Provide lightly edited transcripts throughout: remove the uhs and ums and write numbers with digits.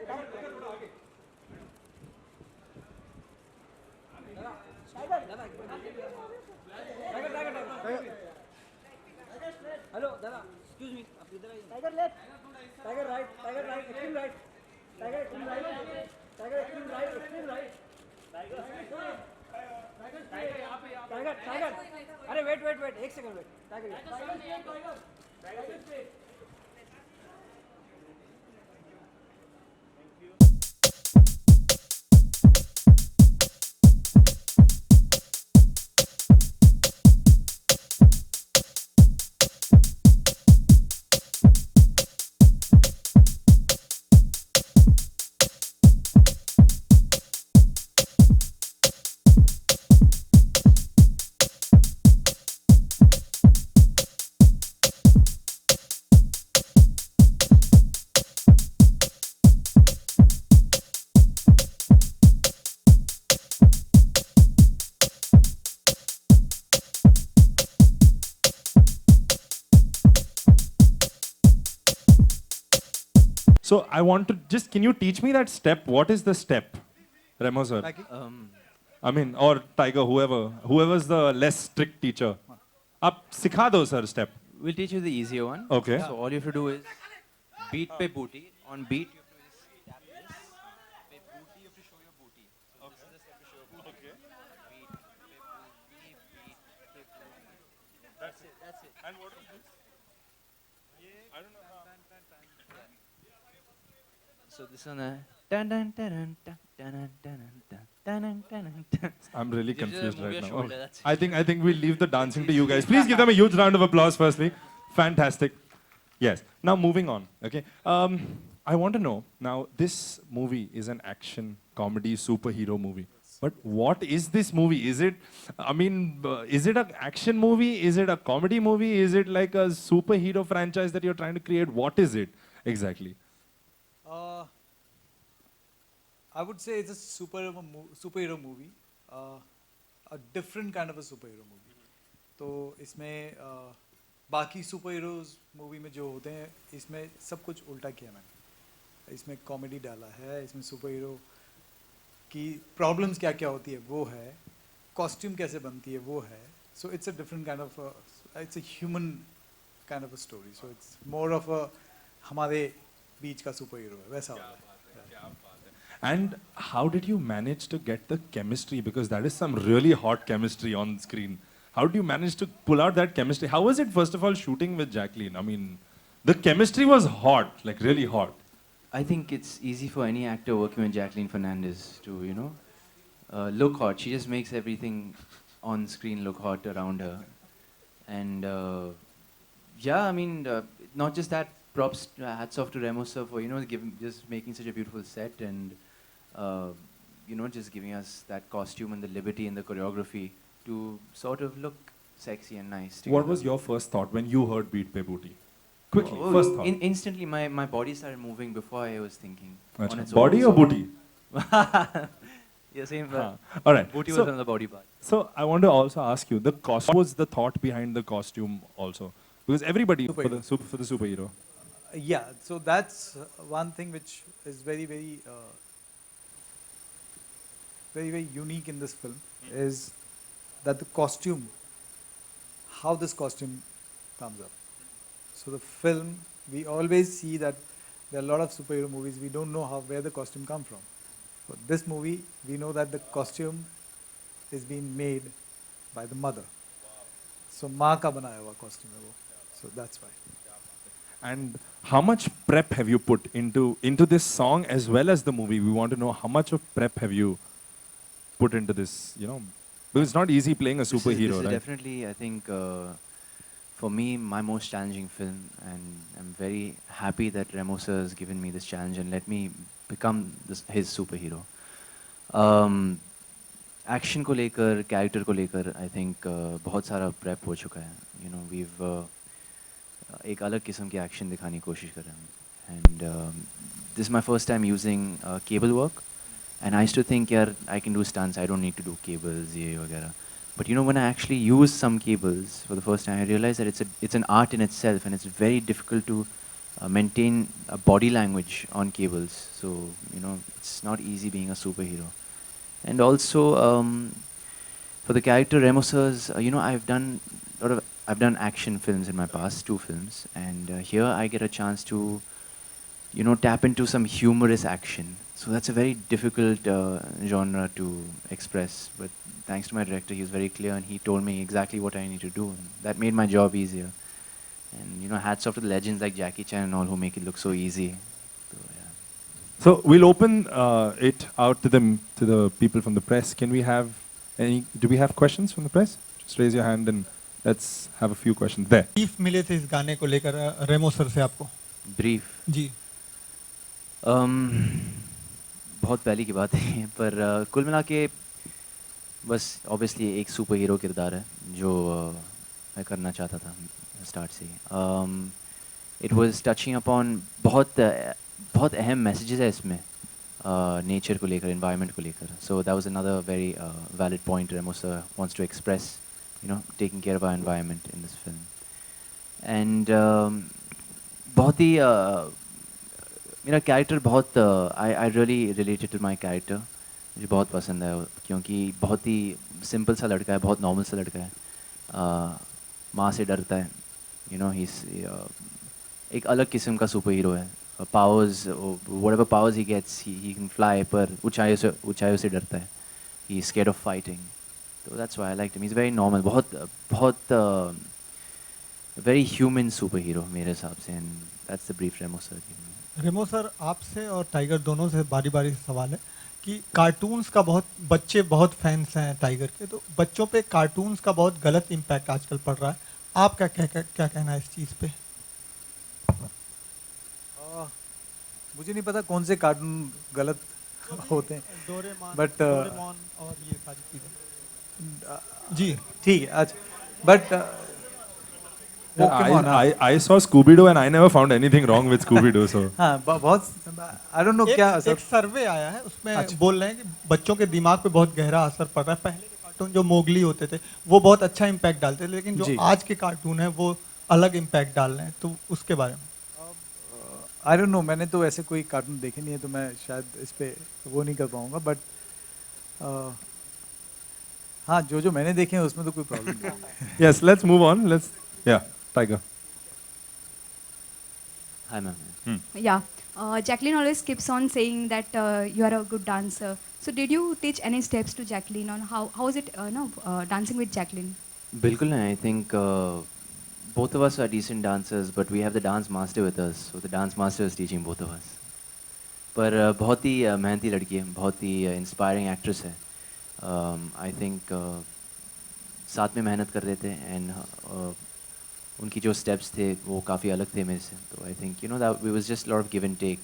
Hello दादा, excuse me, आप इधर आइए। Tiger left, Tiger right, extreme right, Tiger extreme right, Tiger extreme right, Tiger, अरे wait, एक second wait, Tiger, So I want to just, can you teach me that step? What is the step, Remo sir? I mean, or Tiger, whoever's the less strict teacher. Up, sikha do sir step. We'll teach you the easier one. Okay. So all you have to do is beat pe booty. On beat, you have to just tap this. Pe booty, you have to show your booty. So this is the step to show your booty. Okay. Beat pe booty, beat pe booty. That's it. And what is this? I don't know. So this one, dun dun dun dun dun dun dun dun dun dun. I'm really You just confused move right your now. shoulder, Okay. that's it. I think we'll leave the dancing to you guys. Please give them a huge round of applause firstly. Fantastic. Yes. Now moving on. Okay. I want to know, now this movie is an action comedy superhero movie. But what is this movie? Is it, is it an action movie? Is it a comedy movie? Is it like a superhero franchise that you're trying to create? What is it exactly? I would say it's a superhero movie, a different kind of a superhero movie. तो इसमें बाकी super heroes movie में जो होते हैं इसमें सब कुछ उल्टा किया मैंने. इसमें कॉमेडी डाला है, इसमें सुपर हीरो की प्रॉब्लम्स क्या क्या होती है वो है, कॉस्ट्यूम कैसे बनती है वो है. So it's a different kind of, it's a human kind of a story. So it's more of a हमारे बीच का सुपर हीरो है वैसा वाला. And how did you manage to get the chemistry? Because that is some really hot chemistry on screen. How did you manage to pull out that chemistry? How was it, first of all, shooting with Jacqueline? I mean, the chemistry was hot, like really hot. I think it's easy for any actor working with Jacqueline Fernandez to, look hot. She just makes everything on screen look hot around her. And not just that, props, hats off to Remo sir for, just making such a beautiful set and, just giving us that costume and the liberty and the choreography to sort of look sexy and nice. What was your first thought when you heard Beat Pe Booty? Quickly, first thought. Instantly, my body started moving before I was thinking. On its Body own, or booty? Yeah, same. All right. Booty So- was on the body part. So I want to also ask you, what was the thought behind the costume also? Because everybody for the superhero. Yeah, so that's one thing which is very, very, very unique in this film is that the costume, how this costume comes up. So the film, we always see that there are a lot of superhero movies, we don't know where the costume come from. For this movie, we know that the costume is being made by the mother. So माँ का बनाया हुआ costume है वो. So that's why. And how much prep have you put into this song as well as the movie? We want to know how much of prep have you put into this, because it's not easy playing a superhero, this is right? definitely, I think, for me, my most challenging film, and I'm very happy that Remo sir has given me this challenge and let me become his superhero. Action को लेकर, character को लेकर, I think बहुत सारा prep हो चुका है. We've एक अलग किस्म की action दिखाने की कोशिश कर रहे हैं. And this is my first time using cable work. And I used to think, I can do stunts, I don't need to do cables, ye वगैरह. But when I actually use some cables for the first time, I realized that it's an art in itself, and it's very difficult to maintain a body language on cables. So you know it's not easy being a superhero. And also for the character Remo Sir's, you know I've done action films in my past, 2 films, and here I get a chance to you know tap into some humorous action. So that's a very difficult genre to express. But thanks to my director, he was very clear and he told me exactly what I need to do. And that made my job easier. And you know, hats off to the legends like Jackie Chan and all who make it look so easy. So, yeah. So we'll open it out to the people from the press. Can we have any? Do we have questions from the press? Just raise your hand and let's have a few questions there. Brief मिले थे इस गाने को लेकर रेमो sir से आपको? Brief. जी बहुत पहले की बात है पर कुल मिला के बस ऑब्वियसली एक सुपर हीरो किरदार है जो मैं करना चाहता था स्टार्ट से ही. इट वाज टचिंग अपॉन बहुत अहम मैसेजेस है इसमें नेचर को लेकर, एनवायरनमेंट को लेकर. So that was another very valid point Remo sir wants to express, you know, taking care of our environment in this film. And बहुत ही मेरा कैरेक्टर बहुत I really related to my character. मुझे बहुत पसंद है क्योंकि बहुत ही सिंपल सा लड़का है, बहुत नॉर्मल सा लड़का है. माँ से डरता है, यू नो, ही एक अलग किस्म का सुपर हीरो है. Powers, whatever powers he gets, he can fly, पर ऊंचाइयों से डरता है. He is scared of fighting. तो that's why I like him. He is very normal, बहुत वेरी ह्यूमन सुपर हीरो मेरे हिसाब से. And that's the brief Remo sir. Remo sir, आपसे और टाइगर दोनों से बारी बारी से सवाल है कि कार्टून्स का बच्चे बहुत फैंस हैं टाइगर के, तो बच्चों पे कार्टून्स का बहुत गलत इम्पैक्ट आजकल पड़ रहा है. आपका क्या कहना है इस चीज़ पे? मुझे नहीं पता कौन से कार्टून गलत होते हैं, बट डोरेमोन और ये सारी चीज़ें. जी ठीक है. अच्छा, but I saw Scooby-Doo and I never found anything wrong with Scooby-Doo. So हाँ, बहुत आई डोंट नो क्या एक सर्वे आया है उसमें बोल रहे हैं कि बच्चों के दिमाग पे बहुत गहरा असर पड़ रहा है. पहले के कार्टून जो मोगली होते थे वो बहुत अच्छा इम्पैक्ट डालते थे, लेकिन जो आज के कार्टून है वो अलग इम्पैक्ट डाल रहे हैं. तो उसके बारे में आई डोंट नो, मैंने तो ऐसे कोई कार्टून देखे नहीं है, तो मैं शायद इस पे वो नहीं कर पाऊंगा. बट हाँ, जो मैंने देखे हैं उसमें तो कोई प्रॉब्लम नहीं है. yes, let's move on. Tiger. Hi ma'am. Yeah, Jacqueline always keeps on saying that you are a good dancer. So did you teach any steps to Jacqueline on how is it dancing with Jacqueline? बिल्कुल नहीं. I think both of us are decent dancers, but we have the dance master with us. So the dance master is teaching both of us. पर बहुत ही मेहनती लड़की है, बहुत ही inspiring actress है. I think साथ में मेहनत कर रहे थे एंड उनकी जो स्टेप्स थे वो काफ़ी अलग थे मेरे से. तो I think, you know, that we was just lot of give and take.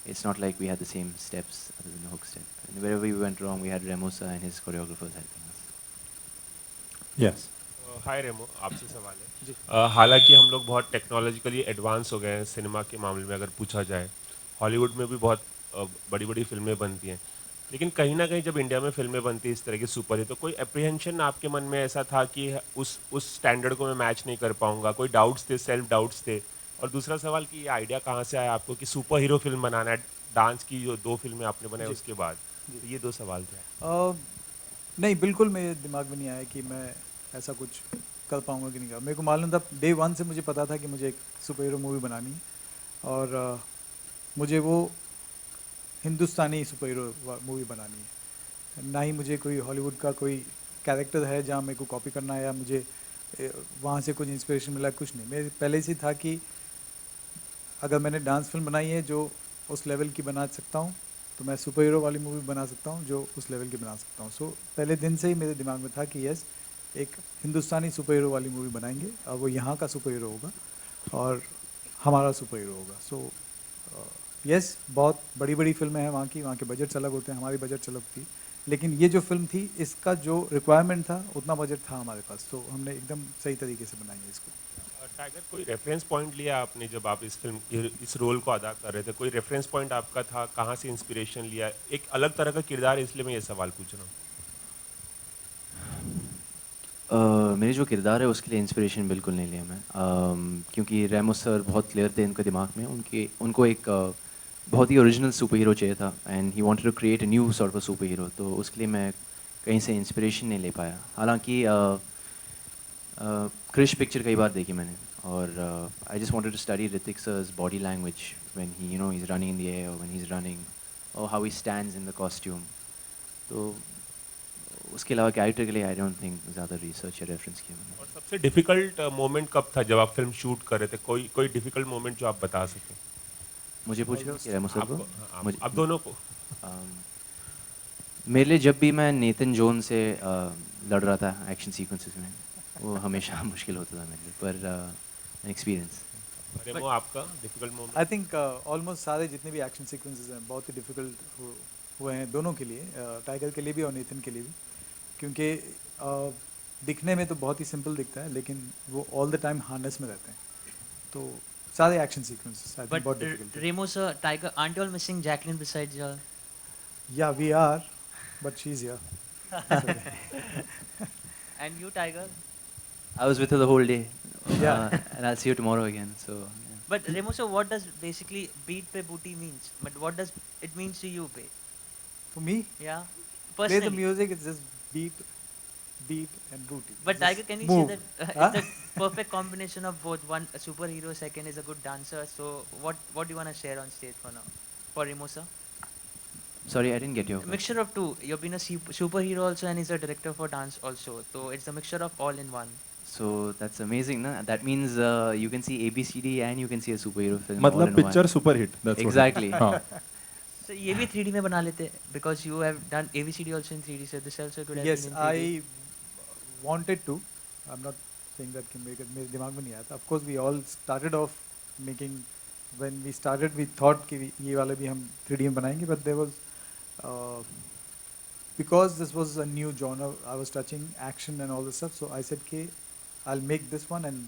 It's not like we had the same steps other than the hook step. And wherever we went wrong we had Remo sir and his choreographers helping us. Yes. Hi Remo, आपसे सवाल है. हालांकि हम लोग बहुत technologically advance हो गए हैं सिनेमा के मामले में, अगर पूछा जाए. हॉलीवुड में भी बहुत बड़ी बड़ी फिल्में बनती हैं, लेकिन कहीं ना कहीं जब इंडिया में फिल्में बनती है इस तरह की सुपर हिट, तो कोई अप्रीहेंशन आपके मन में ऐसा था कि उस स्टैंडर्ड को मैं मैच नहीं कर पाऊंगा? कोई डाउट्स थे, सेल्फ डाउट्स थे? और दूसरा सवाल कि ये आइडिया कहाँ से आया आपको कि सुपर हीरो फिल्म बनाना है, डांस की जो 2 फिल्में आपने बनाई उसके बाद? तो ये 2 सवाल थे. नहीं, बिल्कुल मेरे दिमाग में नहीं आया कि मैं ऐसा कुछ कर पाऊंगा कि नहीं कर. मेरे को मालूम था, डे 1 से मुझे पता था कि मुझे एक सुपर हीरो मूवी बनानी है, और मुझे वो हिंदुस्तानी सुपर हीरो मूवी बनानी है. ना ही मुझे कोई हॉलीवुड का कोई कैरेक्टर है जहाँ मेरे को कॉपी करना है या मुझे वहाँ से कुछ इंस्पिरेशन मिला, कुछ नहीं. मेरे पहले से था कि अगर मैंने डांस फिल्म बनाई है जो उस लेवल की बना सकता हूँ, तो मैं सुपर हीरो वाली मूवी बना सकता हूँ जो उस लेवल की बना सकता हूँ. सो पहले दिन से ही मेरे दिमाग में था कि यस, एक हिंदुस्तानी सुपर हीरो वाली मूवी बनाएंगे और वो यहाँ का सुपर हीरो होगा और हमारा सुपर हीरो होगा. सो यस, बहुत बड़ी बड़ी फिल्में हैं वहाँ के बजट्स अलग होते हैं, हमारी बजट अलग थी, लेकिन ये जो फिल्म थी इसका जो रिक्वायरमेंट था उतना बजट था हमारे पास, तो हमने एकदम सही तरीके से बनाई है इसको. टाइगर, कोई रेफरेंस पॉइंट लिया आपने जब आप इस रोल को अदा कर रहे थे? कोई रेफरेंस पॉइंट आपका था? कहाँ से इंस्पिरेशन लिया? एक अलग तरह का किरदार है, इसलिए मैं ये सवाल पूछ रहा हूँ. मेरे जो किरदार है उसके लिए इंस्पिरेशन बिल्कुल नहीं लिया मैं, क्योंकि रेमो सर बहुत क्लियर थे उनके दिमाग में, उनको एक बहुत ही ओरिजिनल सुपर हीरो चाहिए था, and he wanted to create a new sort of superhero. तो उसके लिए मैं कहीं से इंस्पिरेशन नहीं ले पाया। हालांकि क्रिश पिक्चर कई बार देखी मैंने, और I just wanted to study Hrithik sir's body language when he he is running in the air, when he is running, और how he stands in the costume. तो उसके अलावा कैरेक्टर के लिए आई डोंट थिंक ज़्यादा रिसर्च या reference किया मैंने। और सबसे डिफिकल्ट मोमेंट कब था जब आप फिल्म शूट कर रहे थे? कोई डिफिकल्ट मोमेंट जो आप बता सकें? मुझे पूछ रहे हो कि रेमो सर को? आप दोनों को। मेरे लिए जब भी मैं नेथन जोन से लड़ रहा था एक्शन सीक्वेंसेस में, वो हमेशा मुश्किल होता था मेरे लिए, पर एक्सपीरियंस। रेमो, आपका difficult moment? I think almost सारे जितने भी एक्शन सीक्वेंसेस हैं बहुत ही डिफिकल्ट हुए हैं दोनों के लिए, टाइगर के लिए भी और नेथन के लिए भी, क्योंकि दिखने में तो बहुत ही सिंपल दिखता है लेकिन वो ऑल द टाइम हार्नेस में रहते हैं, तो सारे एक्शन सीक्वेंसेस आई थिंक बहुत डिफिकल्ट है। Remo sir, Tiger, aren't you all missing Jacqueline besides you all? या we are, but she is here. And you, Tiger? I was with her the whole day, Yeah. and I'll see you tomorrow again. So yeah. But Remo sir, what does basically beat pe booty means? But what does it means to you, pe? For me, Yeah, play the personally. music, it's just beat and booty. But Just Tiger, can you move. say that Huh? it's the perfect combination of both? One a superhero, second is a good dancer. So what do you wanna share on stage for now? For Remo sir? Sorry, I didn't get your. A mixture of two. You've been a superhero also, and he's a director for dance also. So it's a mixture of all in one. So that's amazing, na? That means you can see ABCD and you can see a superhero film. all मतलब in one. Picture super hit, that's what Exactly. हाँ. So ये भी 3D में बना लेते because you have done ABCD also in 3D. So this also could have Yes, been in 3D. I wanted to. I'm not saying that कि मेरे दिमाग में नहीं आया था. Of course, we all started off making. When we started, we thought कि ये वाले भी हम 3D में बनाएंगे, but there was because this was a new genre, I was touching action and all this stuff. So I said कि I'll make this one, and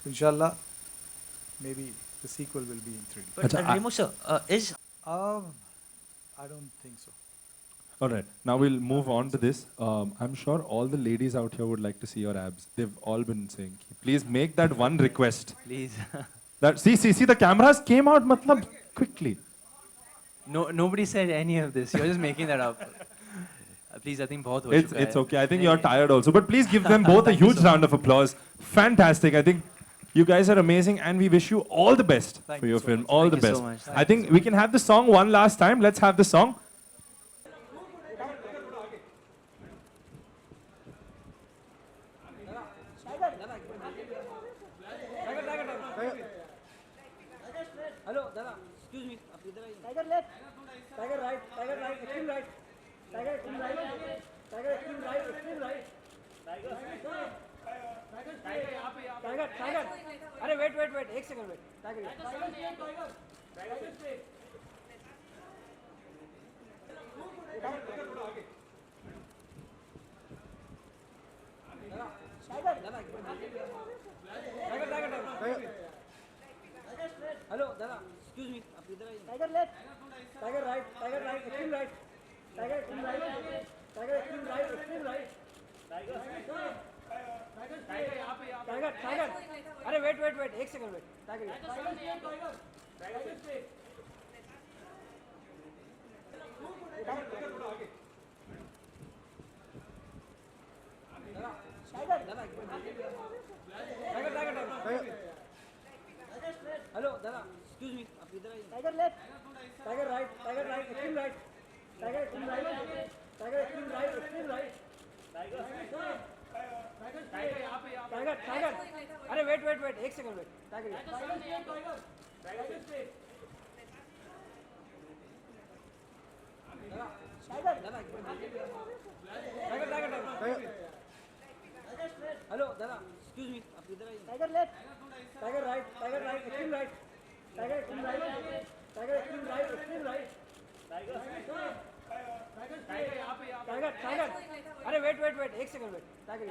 inshallah, maybe the sequel will be in 3D. But Acha, Remo sir, is I don't think so. All right, now we'll move on to this. I'm sure all the ladies out here would like to see your abs. They've all been saying, please make that one request. Please. That see, the cameras came out, matlab, quickly. No, nobody said any of this. You're just making that up. Please, I think बहुत हो चुका है. It's okay. I think you're tired also. But please give them both a huge round of applause. Fantastic. I think you guys are amazing, and we wish you all the best Thank for you your so film. much. All Thank the you best. so much. I think we can have the song one last time. Let's have the song. Hello दादा, excuse me, आप इधर आइए। Tiger left, Tiger right, extreme right, Tiger extreme right, Tiger extreme right, extreme right, Tiger, अरे wait, एक second wait, tiger, hello दादा, excuse me, आप इधर आइए। Tiger left, Tiger right, extreme right, Tiger extreme right, extreme right, Tiger, अरे wait, एक second wait, tiger, hello दादा, excuse me, आप इधर आइए। Tiger left, Tiger right, extreme right, Tiger extreme right, extreme right, Tiger, अरे wait, एक second wait, tiger, hello दादा, excuse me, आप इधर आइए। Tiger left, Tiger right, extreme right, extreme right, Tiger, अरे वेट, एक सेकंड वेट, टाइगर,